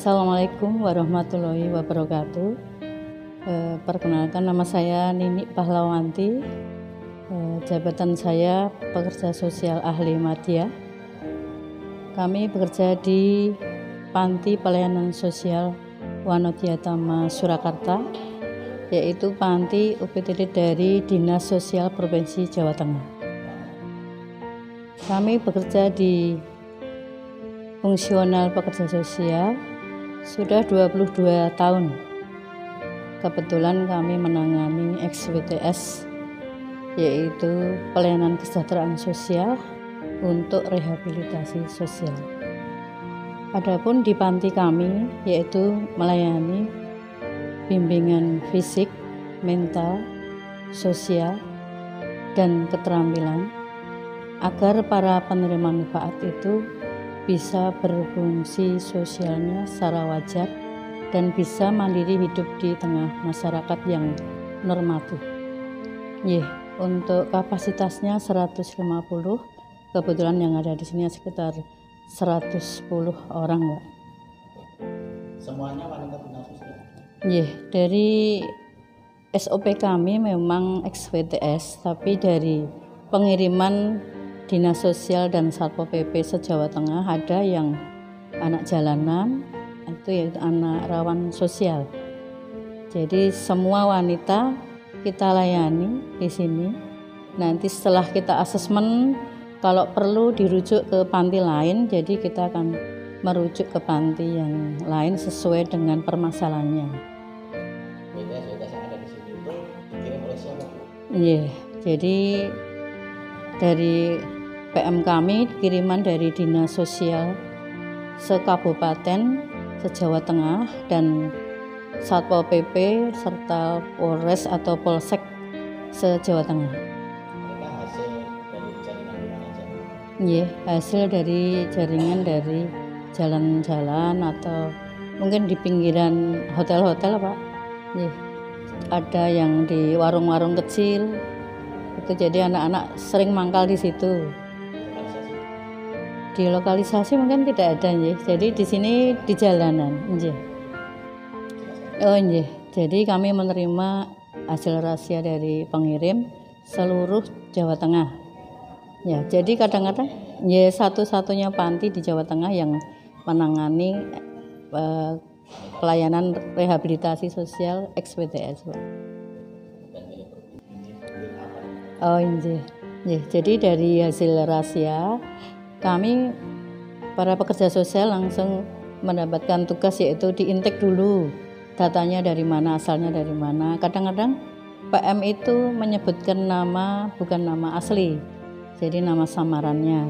Assalamualaikum warahmatullahi wabarakatuh. Perkenalkan, nama saya Nini Pahlawanti. Jabatan saya pekerja sosial ahli Madya. Kami bekerja di Panti Pelayanan Sosial Wanodyatama Surakarta, yaitu panti UPTD dari Dinas Sosial Provinsi Jawa Tengah. Kami bekerja di fungsional pekerja sosial sudah 22 tahun. Kebetulan kami menangani XWTS, yaitu pelayanan kesejahteraan sosial untuk rehabilitasi sosial. Adapun di panti kami yaitu melayani bimbingan fisik, mental, sosial, dan keterampilan agar para penerima manfaat itu bisa berfungsi sosialnya secara wajar dan bisa mandiri hidup di tengah masyarakat yang normatif. Untuk kapasitasnya 150, kebetulan yang ada di sini sekitar 110 orang, Mbak. Semuanya wanita bina sosial? Dari SOP kami memang XWTS, tapi dari pengiriman Dinas Sosial dan Satpol PP se-Jawa Tengah ada yang anak jalanan, itu yaitu anak rawan sosial. Jadi semua wanita kita layani di sini. Nanti setelah kita asesmen, kalau perlu dirujuk ke panti lain, jadi kita akan merujuk ke panti yang lain sesuai dengan permasalahannya. BTS yang ada di sini itu dikirim oleh siapa, Bu? Jadi dari PM kami kiriman dari Dinas Sosial se-Kabupaten, se-Jawa Tengah, dan Satpol PP serta Polres atau Polsek se-Jawa Tengah. Mereka hasil dari jaringan di mana aja? Hasil dari jaringan dari jalan-jalan atau mungkin di pinggiran hotel-hotel, Pak. Ada yang di warung-warung kecil. Itu jadi anak-anak sering mangkal di situ. Di lokalisasi mungkin tidak ada, jadi di sini di jalanan. Jadi kami menerima hasil rahasia dari pengirim seluruh Jawa Tengah. Jadi kadang-kadang satu-satunya panti di Jawa Tengah yang menangani pelayanan rehabilitasi sosial XWTS, Pak. Jadi dari hasil rahasia kami para pekerja sosial langsung mendapatkan tugas, yaitu di-intake dulu datanya dari mana, asalnya dari mana. Kadang-kadang PM itu menyebutkan nama bukan nama asli, jadi nama samarannya.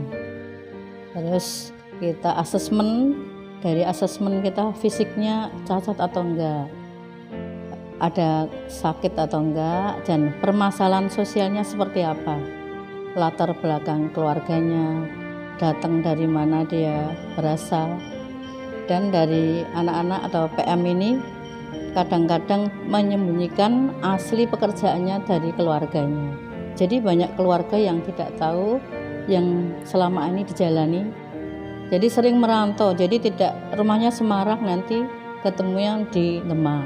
Terus kita asesmen, dari asesmen kita fisiknya cacat atau enggak, ada sakit atau enggak, dan permasalahan sosialnya seperti apa, latar belakang keluarganya, datang dari mana dia berasal. Dan dari anak-anak atau PM ini kadang-kadang menyembunyikan asli pekerjaannya dari keluarganya. Jadi banyak keluarga yang tidak tahu yang selama ini dijalani. Jadi sering merantau, jadi tidak rumahnya Semarang, nanti ketemunya di Demak.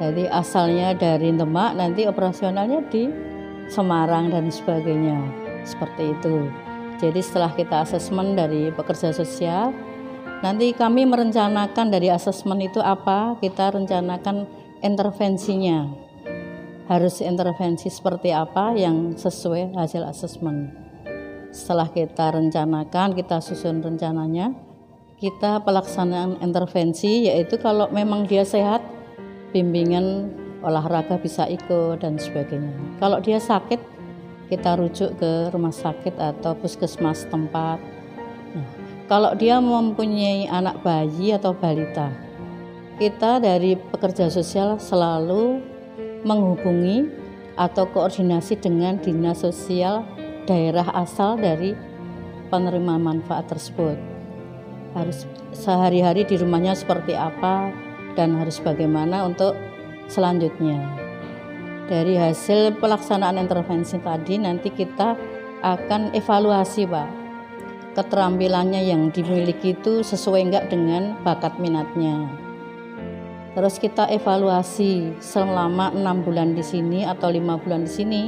Jadi asalnya dari Demak, nanti operasionalnya di Semarang dan sebagainya. Seperti itu. Jadi setelah kita asesmen dari pekerja sosial, nanti kami merencanakan dari asesmen itu apa, kita rencanakan intervensinya. Harus intervensi seperti apa yang sesuai hasil asesmen. Setelah kita rencanakan, kita susun rencananya, kita pelaksanaan intervensi, yaitu kalau memang dia sehat, bimbingan olahraga bisa ikut dan sebagainya. Kalau dia sakit, kita rujuk ke rumah sakit atau puskesmas tempat. Kalau dia mempunyai anak bayi atau balita, kita dari pekerja sosial selalu menghubungi atau koordinasi dengan Dinas Sosial daerah asal dari penerima manfaat tersebut. Harus sehari-hari di rumahnya seperti apa dan harus bagaimana untuk selanjutnya. Dari hasil pelaksanaan intervensi tadi nanti kita akan evaluasi, Pak. keterampilannya yang dimiliki itu sesuai enggak dengan bakat minatnya. Terus kita evaluasi selama 6 bulan di sini atau 5 bulan di sini,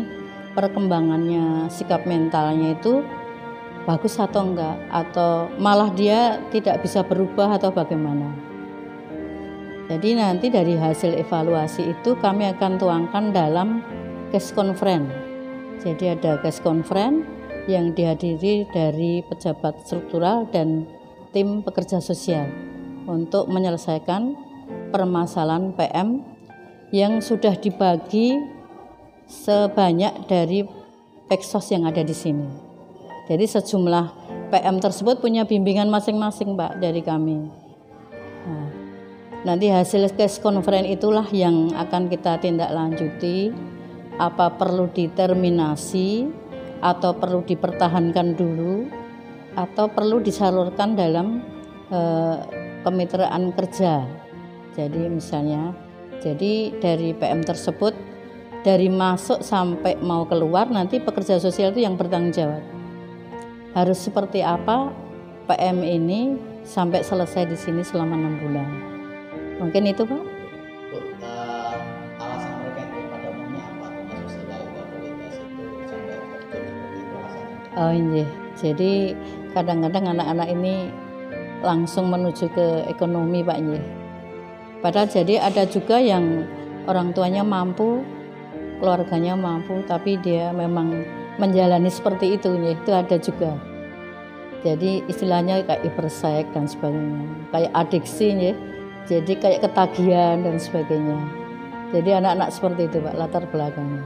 perkembangannya sikap mentalnya itu bagus atau enggak, atau malah dia tidak bisa berubah atau bagaimana. Jadi nanti dari hasil evaluasi itu kami akan tuangkan dalam case conference. Jadi ada case conference yang dihadiri dari pejabat struktural dan tim pekerja sosial untuk menyelesaikan permasalahan PM yang sudah dibagi sebanyak dari Peksos yang ada di sini. Jadi sejumlah PM tersebut punya bimbingan masing-masing, Pak, dari kami. Nah, nanti hasil case conference itulah yang akan kita tindak lanjuti, apa perlu diterminasi atau perlu dipertahankan dulu atau perlu disalurkan dalam kemitraan kerja. Jadi misalnya, jadi dari PM tersebut dari masuk sampai mau keluar nanti pekerja sosial itu yang bertanggung jawab. Harus seperti apa PM ini sampai selesai di sini selama 6 bulan. Mungkin itu, Pak. Alasan mereka itu pada umumnya apa? Termasuk solidaritas itu sampai seperti itu alasannya. Oh iya. Jadi kadang-kadang anak-anak ini langsung menuju ke ekonomi, Pak, iya. Padahal jadi ada juga yang orang tuanya mampu, keluarganya mampu, tapi dia memang menjalani seperti itu, ya. Itu ada juga. Jadi istilahnya kayak hipersek dan sebagainya, kayak adiksi, ya. Jadi kayak ketagihan dan sebagainya. Jadi anak-anak seperti itu, Pak, latar belakangnya.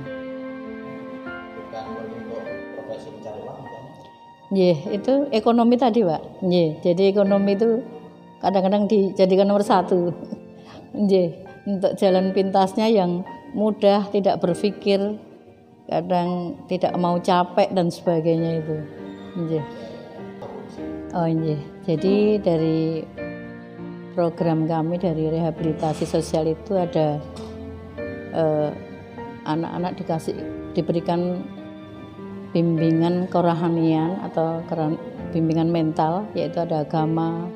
Bukan untuk profesi mencari uang, kan? Itu ekonomi tadi, Pak. Jadi ekonomi itu kadang-kadang dijadikan nomor 1. Untuk jalan pintasnya yang mudah, tidak berpikir, kadang tidak mau capek dan sebagainya itu. Jadi dari program kami dari rehabilitasi sosial itu ada anak-anak diberikan bimbingan kerohanian atau bimbingan mental, yaitu ada agama.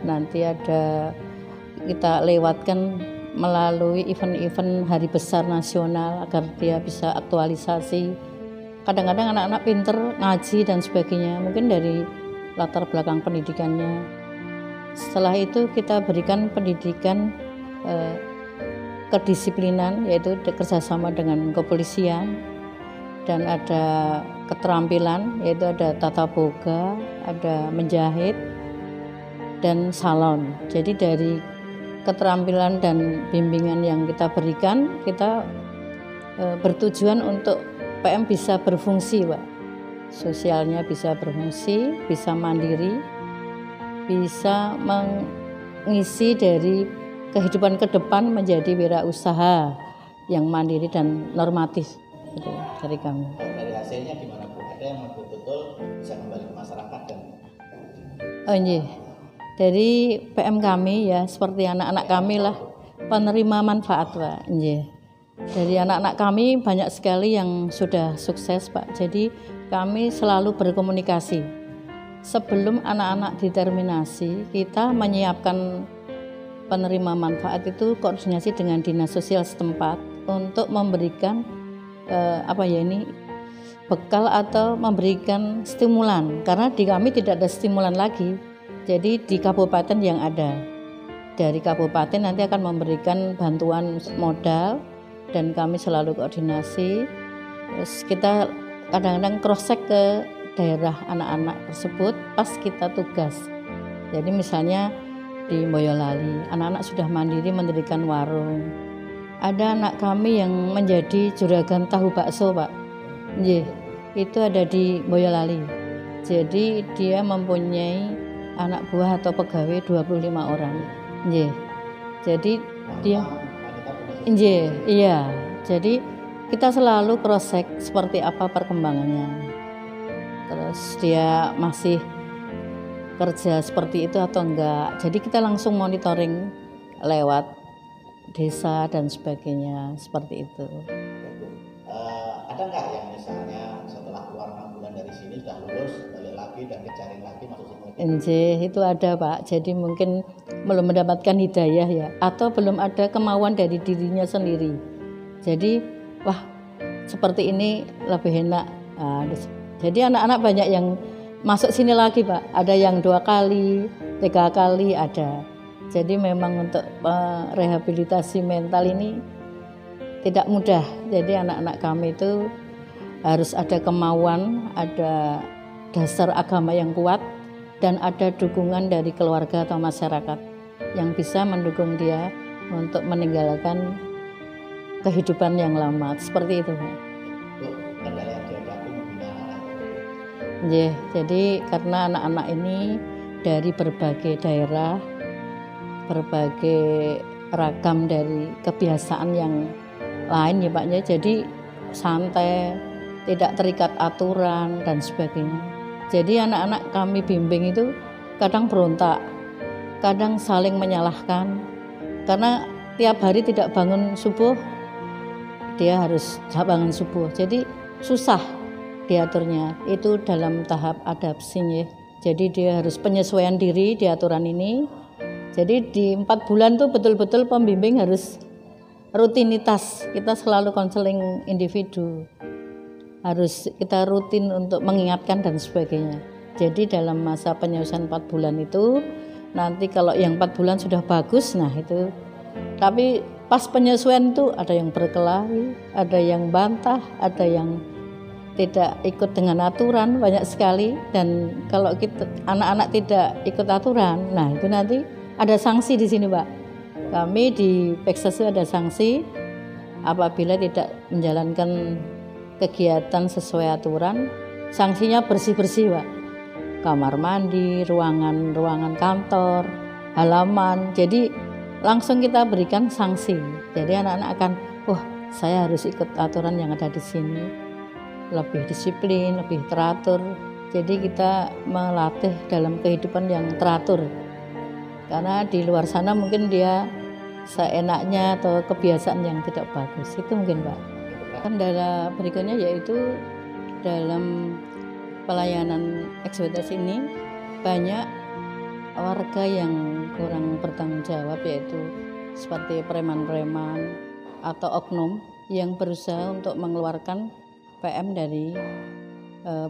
Nanti ada kita lewatkan melalui event-event hari besar nasional agar dia bisa aktualisasi. Kadang-kadang anak-anak pinter ngaji dan sebagainya, mungkin dari latar belakang pendidikannya. Setelah itu kita berikan pendidikan kedisiplinan, yaitu kerjasama dengan kepolisian, dan ada keterampilan, yaitu ada tata boga, ada menjahit, dan salon. Jadi dari keterampilan dan bimbingan yang kita berikan, kita bertujuan untuk PM bisa berfungsi, Pak. Sosialnya bisa berfungsi, bisa mandiri, bisa mengisi dari kehidupan ke depan menjadi wirausaha yang mandiri dan normatif, gitu, dari kami. Dari hasilnya gimana, Bu? Ada yang betul-betul bisa kembali ke masyarakat dan dari PM kami, ya, seperti anak-anak kami lah, penerima manfaat, Pak. Dari anak-anak kami banyak sekali yang sudah sukses, Pak. Jadi kami selalu berkomunikasi. Sebelum anak-anak diterminasi, kita menyiapkan penerima manfaat itu koordinasi dengan dinas sosial setempat untuk memberikan bekal atau memberikan stimulan, karena di kami tidak ada stimulan lagi. Jadi di kabupaten yang ada, dari kabupaten nanti akan memberikan bantuan modal dan kami selalu koordinasi. Terus kita kadang-kadang cross check ke daerah anak-anak tersebut pas kita tugas. Jadi misalnya di Boyolali, anak-anak sudah mandiri mendirikan warung. Ada anak kami yang menjadi juragan tahu bakso, Pak. Itu ada di Boyolali. Jadi dia mempunyai anak buah atau pegawai 25 orang. Jadi dia iya. Jadi kita selalu cross check seperti apa perkembangannya. Terus dia masih kerja seperti itu atau enggak. Jadi kita langsung monitoring lewat desa dan sebagainya, seperti itu. ada nggak yang misalnya setelah keluar 6 bulan dari sini sudah lulus balik lagi dan kejaring lagi masuk sini lagi? Nggih, itu ada Pak. Jadi mungkin belum mendapatkan hidayah ya, atau belum ada kemauan dari dirinya sendiri. Jadi wah seperti ini lebih enak. Nah, jadi anak-anak banyak yang masuk sini lagi Pak. Ada yang 2 kali, 3 kali ada. Jadi memang untuk rehabilitasi mental ini tidak mudah. Jadi anak-anak kami itu harus ada kemauan, ada dasar agama yang kuat, dan ada dukungan dari keluarga atau masyarakat yang bisa mendukung dia untuk meninggalkan kehidupan yang lama. Seperti itu Pak. Bu, kendala yang dihadapi membina anak-anak. Jadi karena anak-anak ini dari berbagai daerah, berbagai ragam dari kebiasaan yang lain ya Pak ya. Jadi santai, tidak terikat aturan dan sebagainya. Jadi anak-anak kami bimbing itu kadang berontak, kadang saling menyalahkan karena tiap hari tidak bangun subuh, dia harus bangun subuh. Jadi susah diaturnya. Itu dalam tahap adapsinya. Jadi dia harus penyesuaian diri di aturan ini. Jadi di 4 bulan tuh betul-betul pembimbing harus rutinitas. Kita selalu konseling individu. Harus kita rutin untuk mengingatkan dan sebagainya. Jadi dalam masa penyelesaian 4 bulan itu, nanti kalau yang 4 bulan sudah bagus, nah itu. Tapi pas penyesuaian itu ada yang berkelahi, ada yang bantah, ada yang tidak ikut dengan aturan, banyak sekali. Dan kalau kita anak-anak tidak ikut aturan, nah itu nanti ada sanksi di sini Pak. Kami di Peksase ada sanksi apabila tidak menjalankan kegiatan sesuai aturan. Sanksinya bersih-bersih Pak. Kamar mandi, ruangan kantor, halaman. Jadi langsung kita berikan sanksi. Jadi anak-anak akan, wah saya harus ikut aturan yang ada di sini. Lebih disiplin, lebih teratur. Jadi kita melatih dalam kehidupan yang teratur. Karena di luar sana mungkin dia seenaknya atau kebiasaan yang tidak bagus. Itu mungkin Pak. Kendala berikutnya yaitu dalam pelayanan eksploitasi ini banyak warga yang kurang bertanggung jawab, yaitu seperti preman-preman atau oknum yang berusaha untuk mengeluarkan PM dari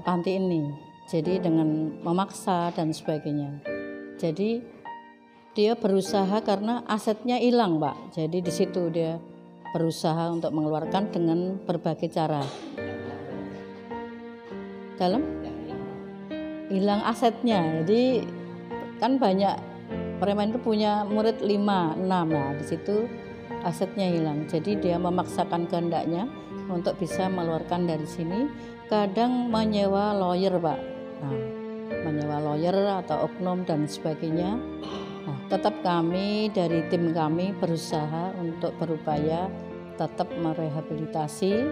panti ini. Jadi dengan memaksa dan sebagainya. Jadi dia berusaha karena asetnya hilang Pak. Jadi di situ dia berusaha untuk mengeluarkan dengan berbagai cara. Dalam hilang asetnya. Jadi kan banyak preman itu punya murid 5, 6. Nah, di situ asetnya hilang. Jadi dia memaksakan kehendaknya untuk bisa mengeluarkan dari sini. Kadang menyewa lawyer Pak. Nah, menyewa lawyer atau oknum dan sebagainya. Nah, tetap kami dari tim kami berusaha untuk berupaya tetap merehabilitasi,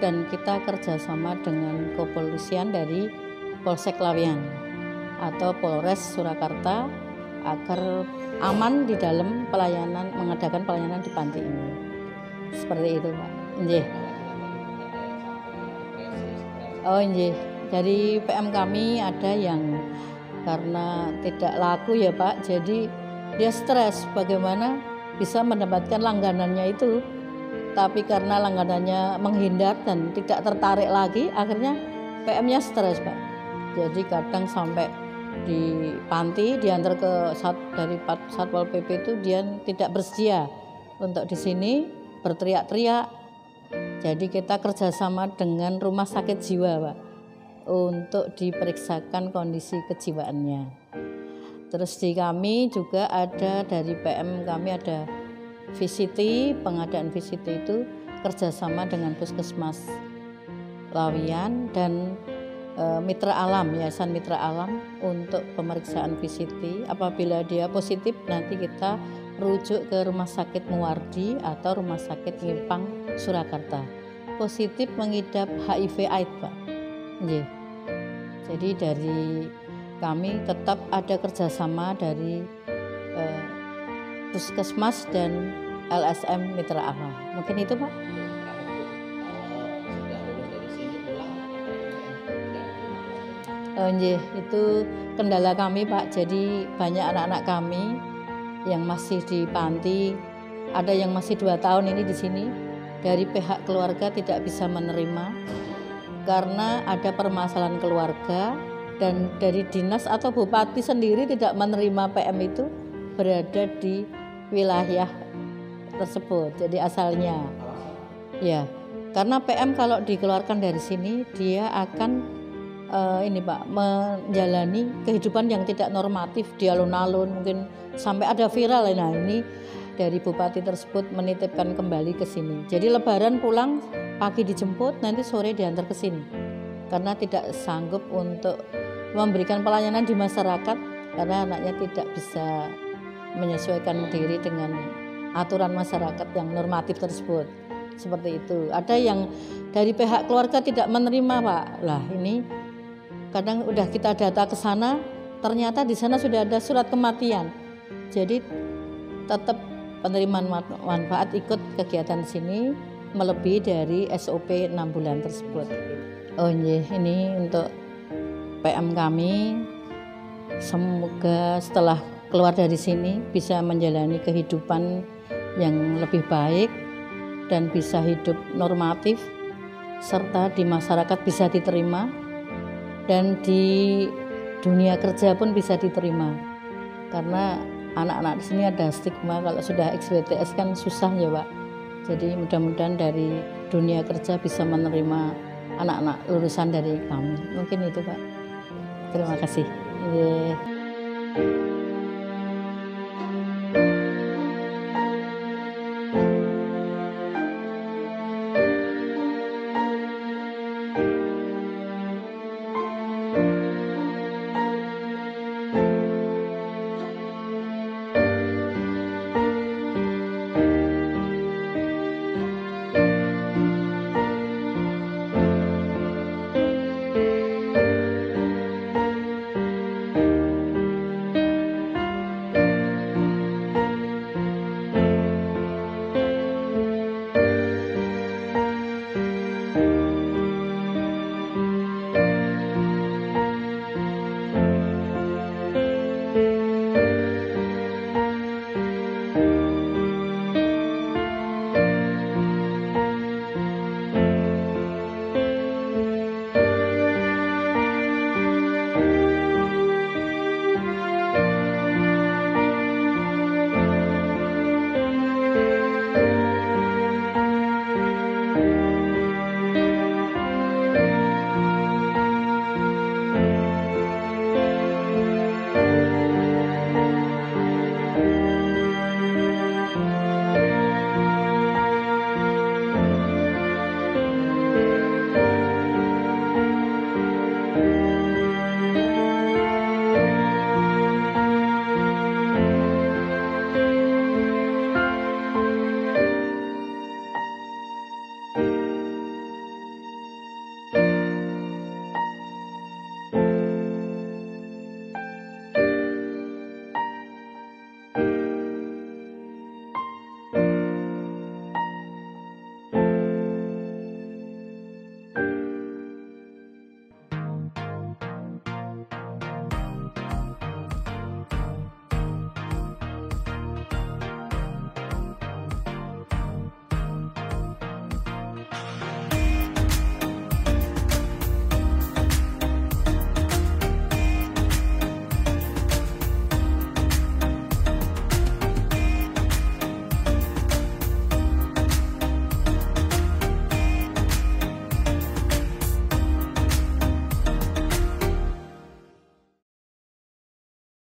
dan kita kerjasama dengan kepolisian dari Polsek Laweyan atau Polres Surakarta agar aman di dalam pelayanan, mengadakan pelayanan di panti ini. Seperti itu Pak. Nggih. Oh nggih. Dari PM kami ada yang karena tidak laku ya Pak, jadi dia stres bagaimana bisa mendapatkan langganannya itu, tapi karena langganannya menghindar dan tidak tertarik lagi, akhirnya PM-nya stres Pak. Jadi kadang sampai di panti diantar ke dari Satpol PP itu dia tidak bersedia untuk di sini, berteriak-teriak. Jadi kita kerjasama dengan rumah sakit jiwa Pak untuk diperiksakan kondisi kejiwaannya. Terus di kami juga ada dari PM kami ada VCT, pengadaan VCT itu kerjasama dengan Puskesmas Laweyan dan Mitra Alam, Yayasan Mitra Alam untuk pemeriksaan VCT. Apabila dia positif nanti kita rujuk ke Rumah Sakit Muwardi atau Rumah Sakit Ngimpang Surakarta. Positif mengidap HIV/AIDS Pak. Nggih. Jadi dari kami tetap ada kerjasama dari Puskesmas dan LSM Mitra Alam. Mungkin itu Pak. Sudah lulus dari Nggih, itu kendala kami Pak. Jadi banyak anak-anak kami yang masih di panti, ada yang masih 2 tahun ini di sini. Dari pihak keluarga tidak bisa menerima karena ada permasalahan keluarga, dan dari dinas atau bupati sendiri tidak menerima PM itu berada di wilayah tersebut. Jadi asalnya ya, karena PM kalau dikeluarkan dari sini dia akan ini Pak, menjalani kehidupan yang tidak normatif, di alun-alun, mungkin sampai ada viral. Nah ini dari bupati tersebut menitipkan kembali ke sini. Jadi lebaran pulang pagi dijemput, nanti sore diantar ke sini karena tidak sanggup untuk memberikan pelayanan di masyarakat karena anaknya tidak bisa menyesuaikan diri dengan aturan masyarakat yang normatif tersebut. Seperti itu. Ada yang dari pihak keluarga tidak menerima Pak. Lah ini kadang udah kita data ke sana, ternyata di sana sudah ada surat kematian. Jadi tetap penerimaan manfaat ikut kegiatan sini melebihi dari SOP 6 bulan tersebut. Oh iya, ini untuk PM kami, semoga setelah keluar dari sini bisa menjalani kehidupan yang lebih baik dan bisa hidup normatif serta di masyarakat bisa diterima dan di dunia kerja pun bisa diterima. Karena anak-anak di sini ada stigma kalau sudah XBTS kan susah ya Pak. Jadi mudah-mudahan dari dunia kerja bisa menerima anak-anak lulusan dari kami. Mungkin itu Pak. Terima kasih. Yeah.